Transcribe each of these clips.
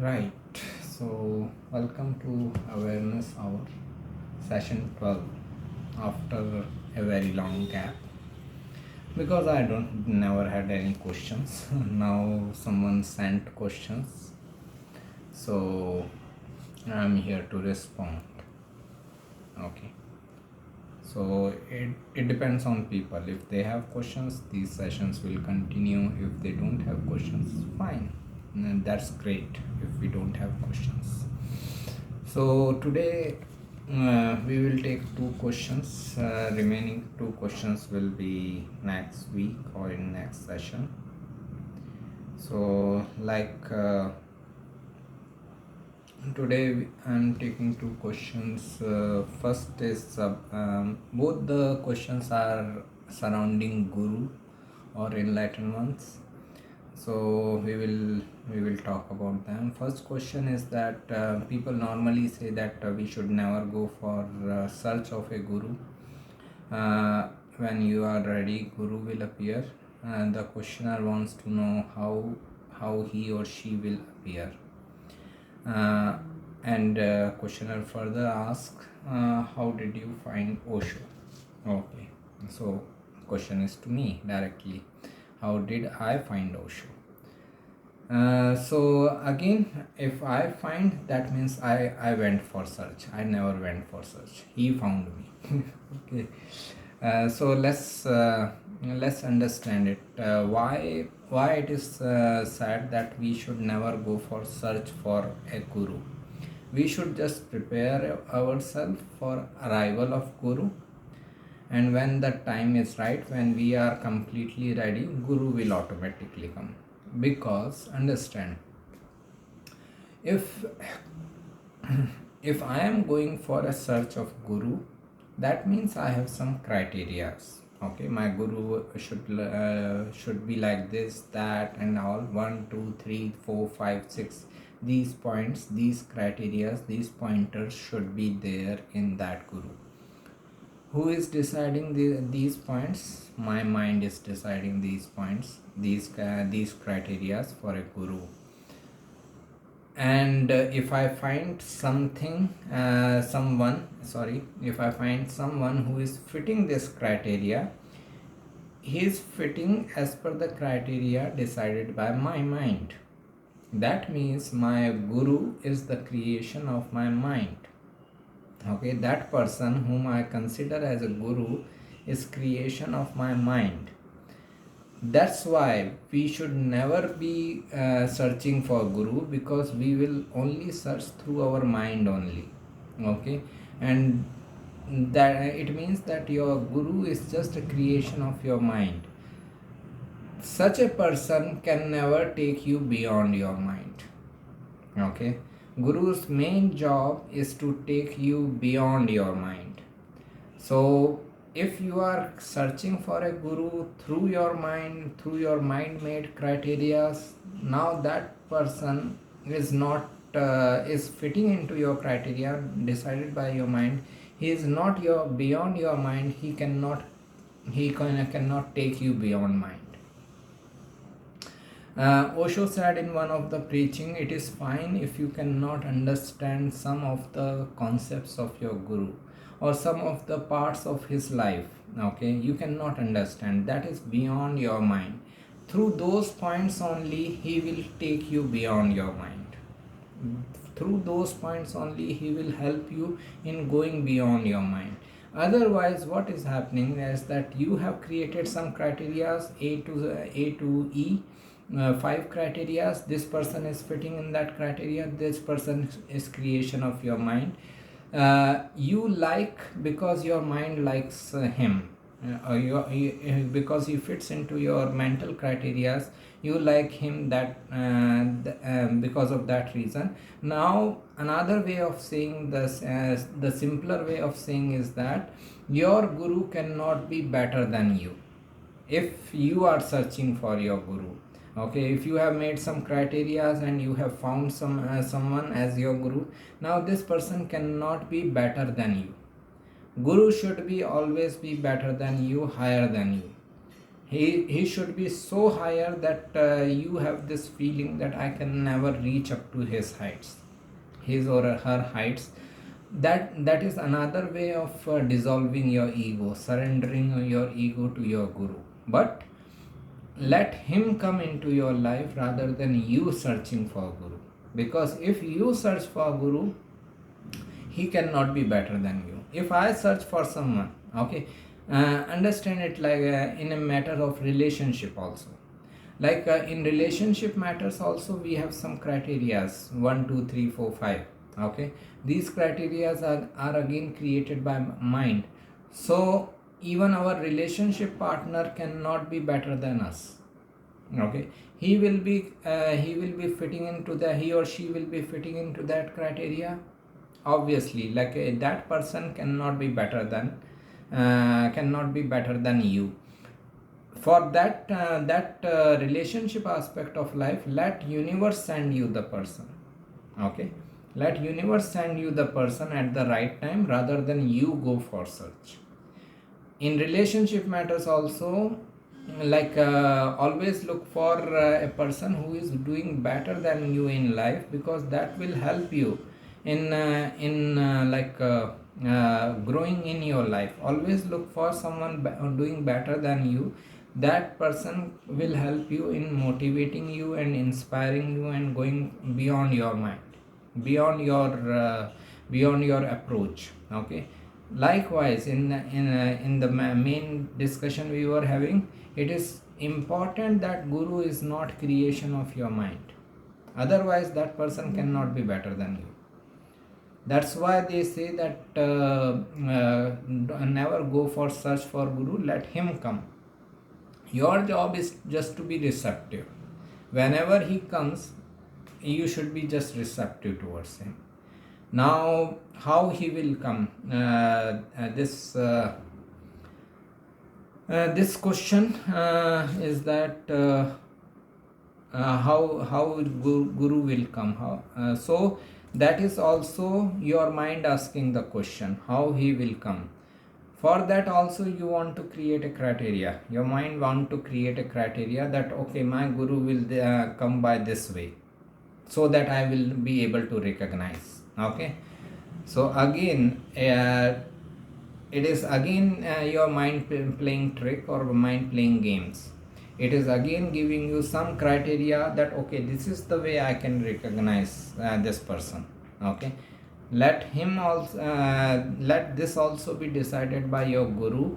Right. So, welcome to Awareness Hour, session 12. After a very long gap, because I don't never had any questions. Now someone sent questions, so I'm here to respond. Okay. So it depends on people. If they have questions, these sessions will continue. If they don't have questions, fine. And that's great if we don't have questions. So today we will take two questions. Remaining two questions will be next week or in next session. So today I'm taking two questions. First is both the questions are surrounding Guru or enlightened ones. So we will talk about them. First question is that people normally say that we should never go for search of a guru. When you are ready, guru will appear, and the questioner wants to know how he or she will appear. And questioner further asks, how did you find Osho? Okay, so question is to me directly, how did I find Osho? So again, if I find, that means I went for search. I never went for search, he found me. Okay. So let's understand it. Why it is said that we should never go for search for a guru. We should just prepare ourselves for arrival of guru, and when the time is right, when we are completely ready, guru will automatically come. Because understand, if if I am going for a search of guru, that means I have some criterias. Okay, my guru should be like this, that, and all. 1 2 3 4 5 6, these points, these criterias, these pointers should be there in that guru. Who is deciding these points? My mind is deciding these points, these criterias for a guru. And if I find if I find someone who is fitting this criteria, he is fitting as per the criteria decided by my mind. That means my guru is the creation of my mind. Okay, that person whom I consider as a guru is creation of my mind. That's why we should never be searching for guru, because we will only search through our mind only. Okay, and that it means that your guru is just a creation of your mind. Such a person can never take you beyond your mind. Okay, guru's main job is to take you beyond your mind. So if you are searching for a guru through your mind made criteria, now that person is not is fitting into your criteria decided by your mind. He is not your beyond your mind. He cannot take you beyond mind. Osho said in one of the preaching, it is fine if you cannot understand some of the concepts of your guru or some of the parts of his life. Okay, you cannot understand. That is beyond your mind. Through those points only, he will take you beyond your mind. Through those points only, he will help you in going beyond your mind. Otherwise, what is happening is that you have created some criteria, A to E, 5 criteria. This person is fitting in that criteria. This person is creation of your mind. You like because your mind likes him, because he fits into your mental criteria. You like him, because of that reason. Now another way of saying this, the simpler way of saying, is that your guru cannot be better than you if you are searching for your guru. Okay, if you have made some criteria and you have found someone as your guru, now this person cannot be better than you. Guru should be always be better than you, higher than you. He should be so higher that you have this feeling that I can never reach up to his heights, his or her heights. That is another way of dissolving your ego, surrendering your ego to your guru. But let him come into your life rather than you searching for guru. Because if you search for guru, he cannot be better than you. If I search for someone, okay, understand it like in a matter of relationship also. Like in relationship matters also, we have some criterias, 1 2 3 4 5. Okay, these criterias are again created by mind. So even our relationship partner cannot be better than us. Okay, he will be fitting into the, he or she will be fitting into that criteria. Obviously, like that person cannot be better than, you. For that relationship aspect of life, let universe send you the person. Okay, let universe send you the person at the right time rather than you go for search. In relationship matters also, like always look for a person who is doing better than you in life, because that will help you in growing in your life. Always look for someone doing better than you. That person will help you in motivating you and inspiring you and going beyond your mind, beyond your approach. Okay, likewise in the main discussion we were having, it is important that guru is not creation of your mind. Otherwise that person cannot be better than you. That's why they say that never go for search for guru, let him come. Your job is just to be receptive. Whenever he comes, you should be just receptive towards him. Now how he will come, this question is that how guru will come, so that is also your mind asking the question, how he will come. For that also you want to create a criteria. Your mind want to create a criteria that okay, my guru will come by this way, so that I will be able to recognize. Okay, so again it is again your mind playing trick or mind playing games. It is again giving you some criteria that okay, this is the way I can recognize this person. Okay, let him also let this also be decided by your guru,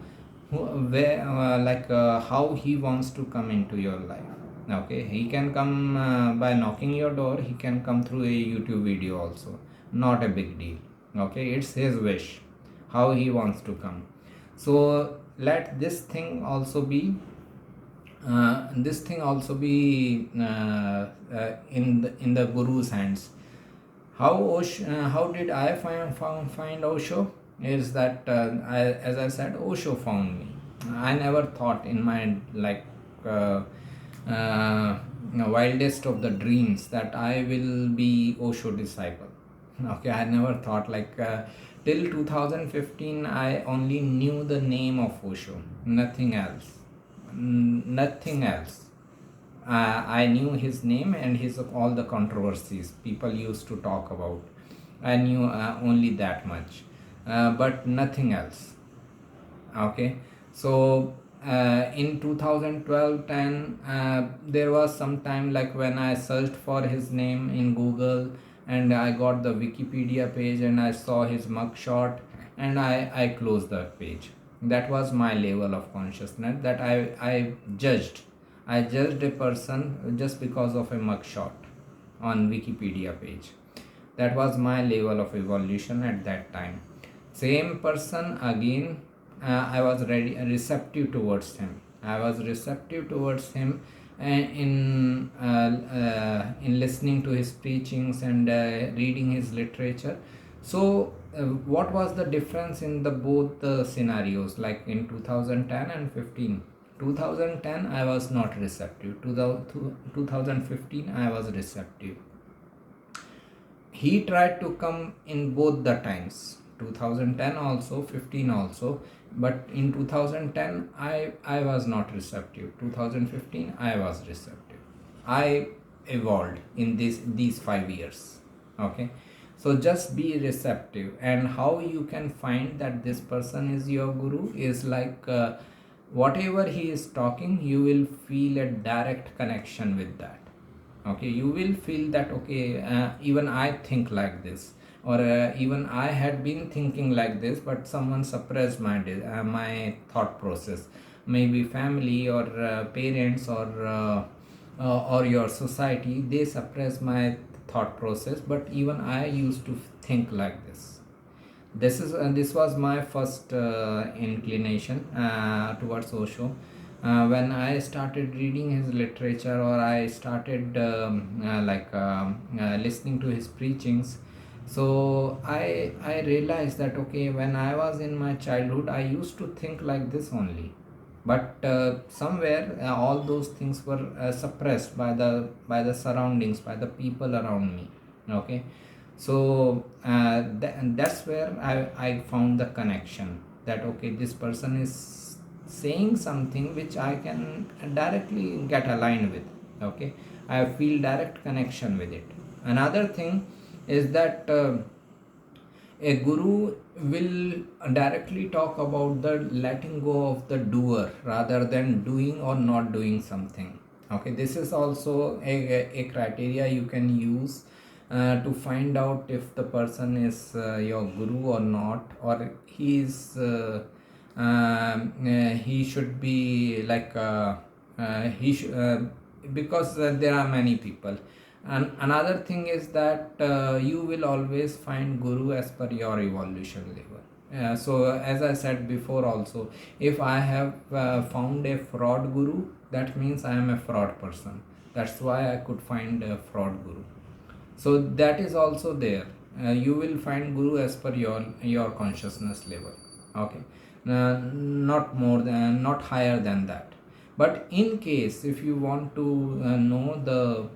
how he wants to come into your life. Okay, he can come by knocking your door, he can come through a YouTube video also, not a big deal. Okay, it's his wish how he wants to come. So let this thing also be in the guru's hands. How did I find Osho? Is that as I said, Osho found me. I never thought in my wildest of the dreams that I will be Osho disciple. Okay, I never thought till 2015 I only knew the name of Osho, nothing else. Nothing else. I knew his name and his all the controversies people used to talk about. I knew only that much, but nothing else. Okay, so in 2012-10, there was some time like when I searched for his name in Google, and I got the Wikipedia page and I saw his mugshot, and I closed that page. That was my level of consciousness, that I judged a person just because of a mugshot on Wikipedia page. That was my level of evolution at that time. Same person again, I was receptive towards him. I was receptive towards him in listening to his preachings and reading his literature. So what was the difference in the both the scenarios, like in 2010 and 15? 2010 I was not receptive. 2015 I was receptive. He tried to come in both the times. 2010 also, 15 also, but in 2010 I was not receptive. 2015 I was receptive. I evolved in these 5 years. Okay, so just be receptive. And how you can find that this person is your guru is like, whatever he is talking, you will feel a direct connection with that. Okay, you will feel that, okay, even I think like this, or even I had been thinking like this, but someone suppressed my thought process. Maybe family or parents or your society, they suppress my thought process, but even I used to think like this. This was my first inclination towards Osho. When I started reading his literature, or I started listening to his preachings, so I realized that, okay, when I was in my childhood, I used to think like this only, but somewhere all those things were suppressed by the surroundings, by the people around me. Okay, so and that's where I found the connection, that, okay, this person is saying something which I can directly get aligned with. Okay, I feel direct connection with it. Another thing is that a guru will directly talk about the letting go of the doer rather than doing or not doing something. Okay, this is also a criteria you can use to find out if the person is your guru or not, or he should be like he should because there are many people. And another thing is that you will always find guru as per your evolution level. So as I said before also, if I have found a fraud guru, that means I am a fraud person. That's why I could find a fraud guru. So that is also there. You will find guru as per your consciousness level. Okay, not more than, not higher than that. But in case if you want to know the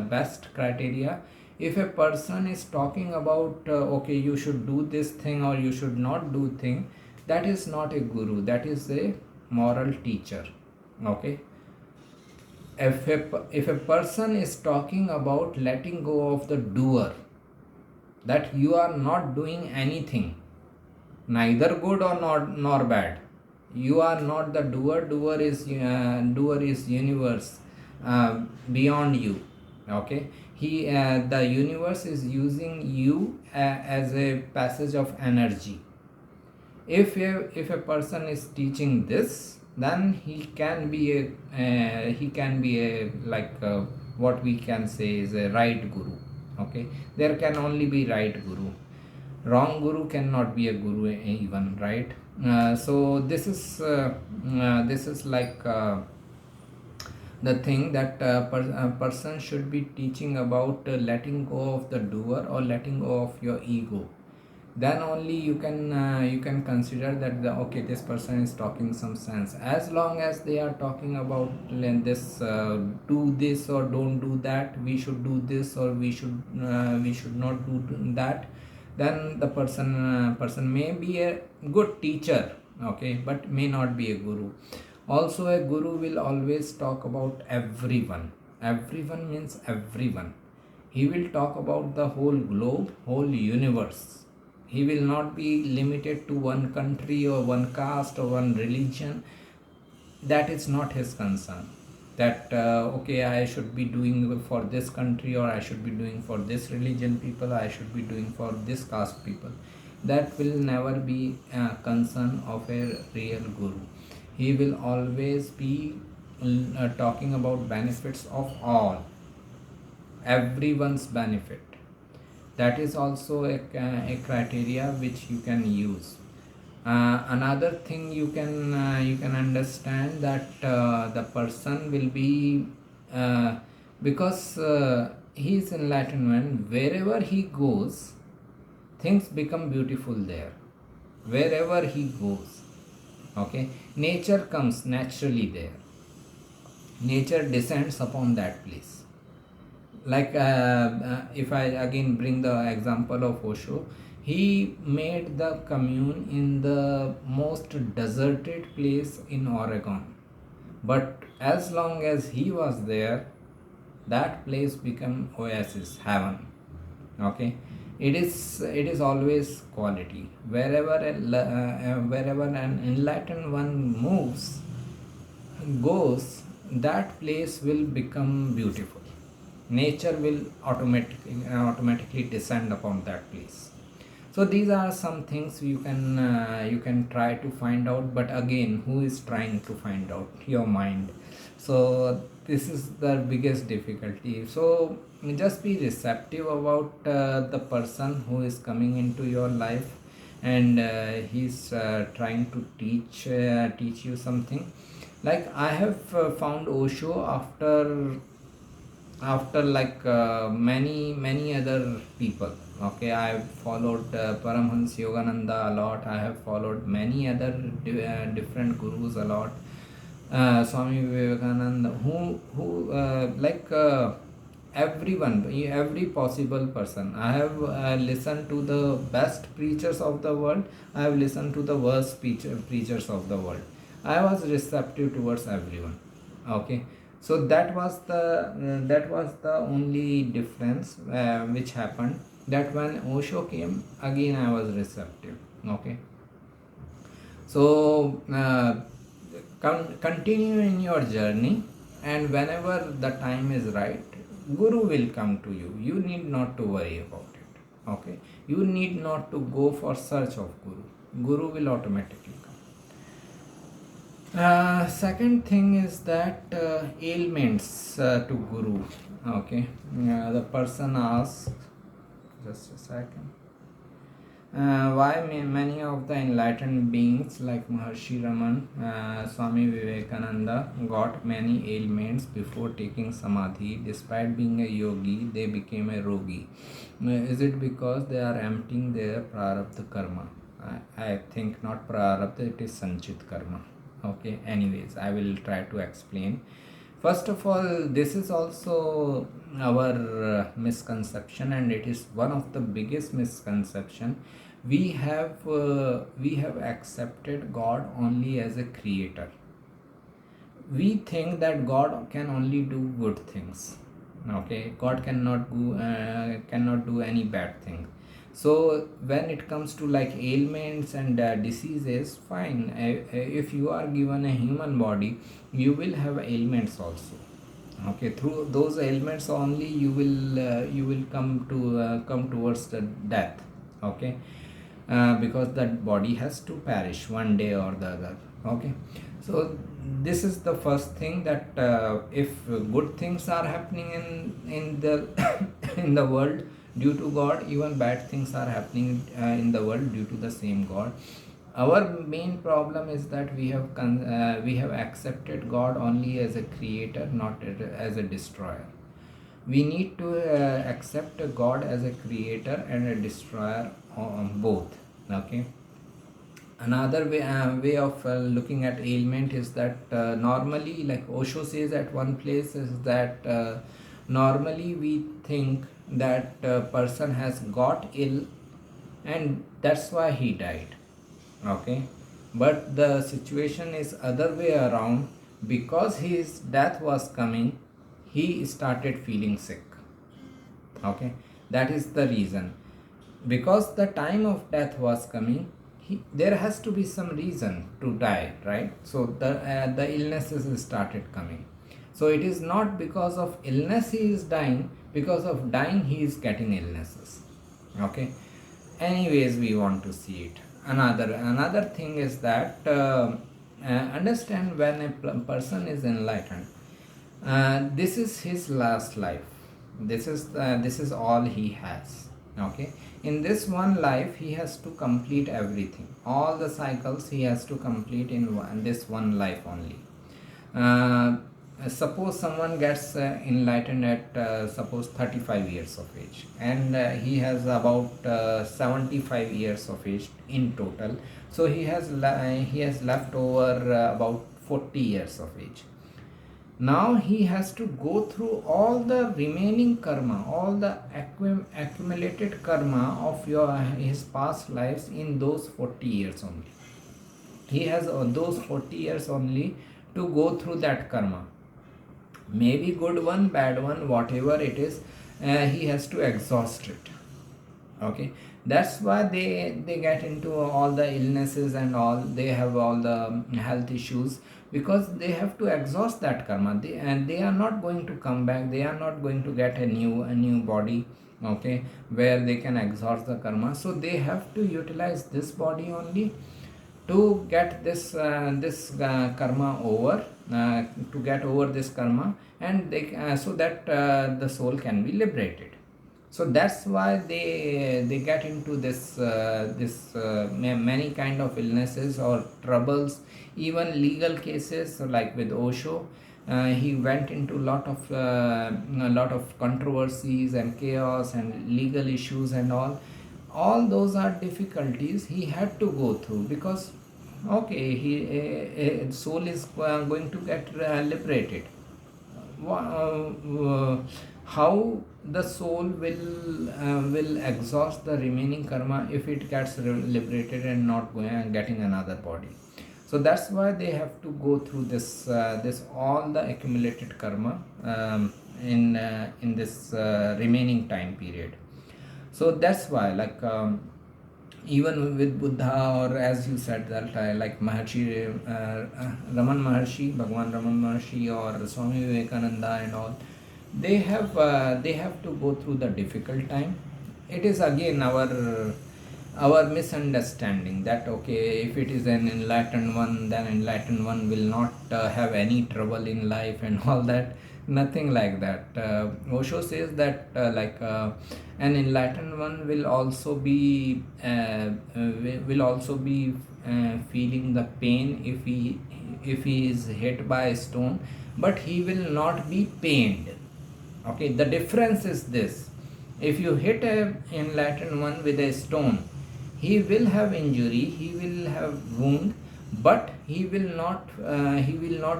best criteria, if a person is talking about okay, you should do this thing or you should not do thing, that is not a guru, that is a moral teacher. Okay, if a person is talking about letting go of the doer, that you are not doing anything, neither good or not nor bad, you are not the doer. Doer is universe beyond you. Okay, the universe is using you as a passage of energy. If a person is teaching this, then he can be a like what we can say is a right guru. Okay, there can only be right guru. Wrong guru cannot be a guru even, right? So this is like the thing that a person should be teaching about letting go of the doer or letting go of your ego. Then only you can consider that okay, this person is talking some sense. As long as they are talking about this, do this or don't do that, we should do this or we should not do that, then the person may be a good teacher. Okay, but may not be a guru. Also, a guru will always talk about everyone. Everyone means everyone. He will talk about the whole globe, whole universe. He will not be limited to one country or one caste or one religion. That is not his concern. That okay, I should be doing for this country, or I should be doing for this religion people, I should be doing for this caste people. That will never be a concern of a real guru. He will always be talking about benefits of all, everyone's benefit. That is also a criteria which you can use. Another thing you can understand that the person will be because he is enlightenment. Wherever he goes, things become beautiful there. Wherever he goes, okay, nature comes naturally there. Nature descends upon that place. Like if I again bring the example of Osho, He made the commune in the most deserted place in Oregon. But as long as he was there, that place became oasis, heaven. Okay, it is always quality. Wherever an enlightened one goes, that place will become beautiful. Nature will automatically descend upon that place. So these are some things you can try to find out, but again, who is trying to find out? Your mind. So this is the biggest difficulty. So just be receptive about the person who is coming into your life, and he's trying to teach you something. Like I have found Osho after like many other people. Okay, I have followed Paramhans Yogananda a lot. I have followed many other different gurus a lot. Swami Vivekananda, everyone, every possible person. I have listened to the best preachers of the world. I have listened to the worst preachers of the world. I was receptive towards everyone. Okay, so that was the only difference which happened, that when Osho came again I was receptive. Okay, so continue in your journey, and whenever the time is right, Guru will come to you. You need not to worry about it. Okay, you need not to go for search of Guru will automatically come. Second thing is that ailments to Guru. Okay, the person asks, just a second. Why many of the enlightened beings like Maharshi Raman, Swami Vivekananda got many ailments before taking samadhi? Despite being a yogi, they became a rogi. Is it because they are emptying their prarabdha karma? I think not prarabdha, it is sanchit karma. Okay, anyways, I will try to explain. First of all, this is also our misconception, and it is one of the biggest misconception. We have accepted God only as a creator. We think that God can only do good things. Okay, God cannot do any bad thing. So when it comes to like ailments and diseases, fine. If you are given a human body, you will have ailments also. Okay, through those ailments only you will come towards the death. Okay, because that body has to perish one day or the other. Okay, so this is the first thing, that if good things are happening in the in the world due to God, even bad things are happening in the world due to the same God. Our main problem is that we have accepted God only as a creator, not as a destroyer. We need to accept God as a creator and a destroyer, both. Okay, another way of looking at ailment is that normally, like Osho says at one place, is that normally we think that person has got ill and that's why he died. Okay, but the situation is other way around. Because his death was coming, he started feeling sick. Okay, that is the reason. Because the time of death was coming, there has to be some reason to die, right? So the illnesses started coming. So it is not because of illness he is dying, because of dying he is getting illnesses. Okay, anyways, we want to see it. Another thing is that understand, when a person is enlightened, this is his last life. This is all he has. Okay, in this one life he has to complete everything, all the cycles he has to complete in this one life only. uh, Suppose someone gets enlightened at suppose 35 years of age, and he has about 75 years of age in total. So he has left over about 40 years of age. Now he has to go through all the remaining karma, all the accumulated karma of his past lives in those 40 years only. He has those 40 years only to go through that karma. Maybe good one, bad one, whatever it is, he has to exhaust it. Okay, that's why they get into all the illnesses and all, they have all the health issues, because they have to exhaust that karma. And they are not going to come back, they are not going to get a new body, okay, where they can exhaust the karma. So they have to utilize this body only to get this karma over, to get over this karma, and they so that the soul can be liberated. So that's why they get into many kind of illnesses or troubles, even legal cases. So like with Osho, he went into a lot of controversies and chaos and legal issues and all those are difficulties he had to go through, because okay, soul is going to get liberated. How the soul will exhaust the remaining karma if it gets liberated and not getting another body. So that's why they have to go through this all the accumulated karma in this remaining time period. So that's why, like, even with Buddha, or as you said that like Maharshi Raman Maharshi, Bhagwan Raman Maharshi, or Swami Vivekananda and all, they have to go through the difficult time. It is again our misunderstanding that okay, if it is an enlightened one, then enlightened one will not have any trouble in life and all that. Nothing like that. Osho says that an enlightened one will also be feeling the pain if he is hit by a stone, but he will not be pained. Okay, the difference is this: if you hit a enlightened one with a stone, he will have injury, he will have wound, but he will not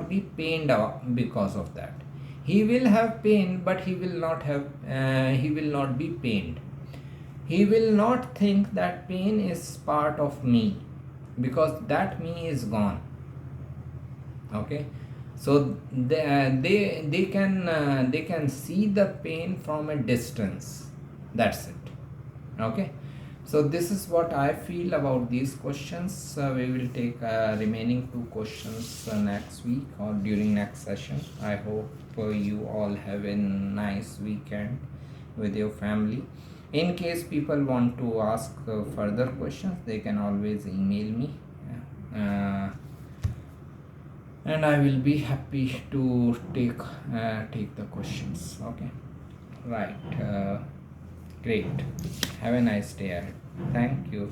be pained because of that. He will have pain, but he will not be pained. He will not think that pain is part of me, because that me is gone. Okay, so they can see the pain from a distance. That's it. Okay, so this is what I feel about these questions. We will take remaining 2 questions next week or during next session. I hope you all have a nice weekend with your family. In case people want to ask further questions, they can always email me, and I will be happy to take the questions. Okay, right. Great. Have a nice day ahead. Thank you.